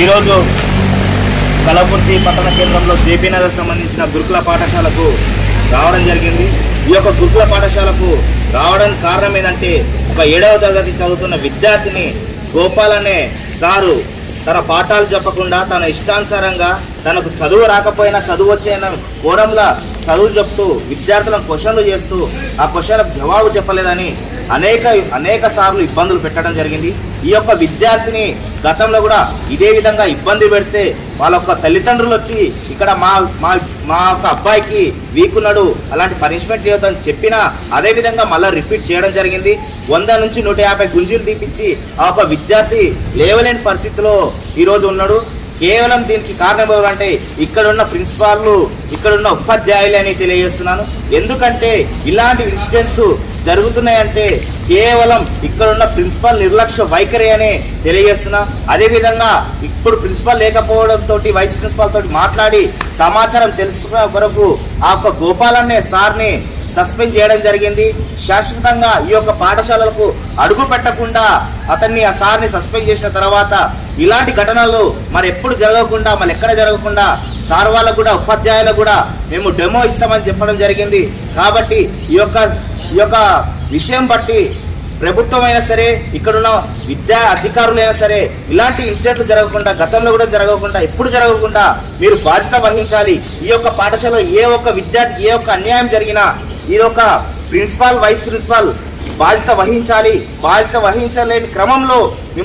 ఈరోజు కలవకుర్తి పట్టణ కేంద్రంలో జేపీ నగర్ సంబంధించిన గురుకుల పాఠశాలకు రావడం జరిగింది. ఈ యొక్క గురుకుల పాఠశాలకు రావడానికి కారణం ఏంటంటే, ఒక 7వ తరగతి చదువుతున్న విద్యార్థిని గోపాల్ అనే సారు తన పాఠాలు చెప్పకుండా తన ఇష్టానుసారంగా తనకు చదువు రాకపోయినా చదువు వచ్చే కోణంలో చదువు చెప్తూ విద్యార్థులను క్వశ్చన్లు చేస్తూ ఆ క్వశ్చన్లకు జవాబు చెప్పలేదని అనేక సార్లు ఇబ్బందులు పెట్టడం జరిగింది. ఈ యొక్క విద్యార్థిని గతంలో కూడా ఇదే విధంగా ఇబ్బంది పెడితే వాళ్ళ యొక్క తల్లిదండ్రులు వచ్చి ఇక్కడ మా యొక్క అబ్బాయికి వీకున్నాడు, అలాంటి పనిష్మెంట్ చేయొద్దని చెప్పినా అదేవిధంగా మళ్ళీ రిపీట్ చేయడం జరిగింది. 100 నుంచి 150 గుంజీలు తీపిచ్చి ఆ యొక్క విద్యార్థి లేవలేని పరిస్థితిలో ఈరోజు ఉన్నాడు. కేవలం దీనికి కారణం ఏమంటే ఇక్కడున్న ప్రిన్సిపాల్లు, ఇక్కడున్న ఉపాధ్యాయులే అని తెలియజేస్తున్నాను. ఎందుకంటే ఇలాంటి ఇన్సిడెంట్స్ జరుగుతున్నాయంటే కేవలం ఇక్కడున్న ప్రిన్సిపాల్ నిర్లక్ష్య వైఖరి అని తెలియజేస్తున్నా. అదేవిధంగా ఇప్పుడు ప్రిన్సిపాల్ లేకపోవడంతో వైస్ ప్రిన్సిపాల్ తోటి మాట్లాడి సమాచారం తెలుసుకునే కొరకు ఆ యొక్క గోపాల్ అనే సార్ని సస్పెండ్ చేయడం జరిగింది. శాశ్వతంగా ఈ యొక్క పాఠశాలలకు అడుగు పెట్టకుండా అతన్ని ఆ సార్ని సస్పెండ్ చేసిన తర్వాత ఇలాంటి ఘటనలు మరి ఎప్పుడు జరగకుండా, మళ్ళీ ఎక్కడ జరగకుండా సార్ వాళ్ళకు కూడా ఉపాధ్యాయులకు కూడా మేము డెమో ఇస్తామని చెప్పడం జరిగింది. కాబట్టి ఈ యొక్క విషయం బట్టి ప్రభుత్వం అయినా సరే, ఇక్కడున్న విద్యా అధికారులైనా సరే ఇలాంటి ఇన్సిడెంట్లు జరగకుండా, గతంలో కూడా జరగకుండా, ఎప్పుడు జరగకుండా మీరు బాధ్యత వహించాలి. ఈ యొక్క పాఠశాలలో ఏ ఒక్క విద్యార్థి ఏ ఒక్క అన్యాయం జరిగినా ఈ యొక్క ప్రిన్సిపాల్, వైస్ ప్రిన్సిపాల్ బాధ్యత వహించాలి. బాధ్యత వహించలేని క్రమంలో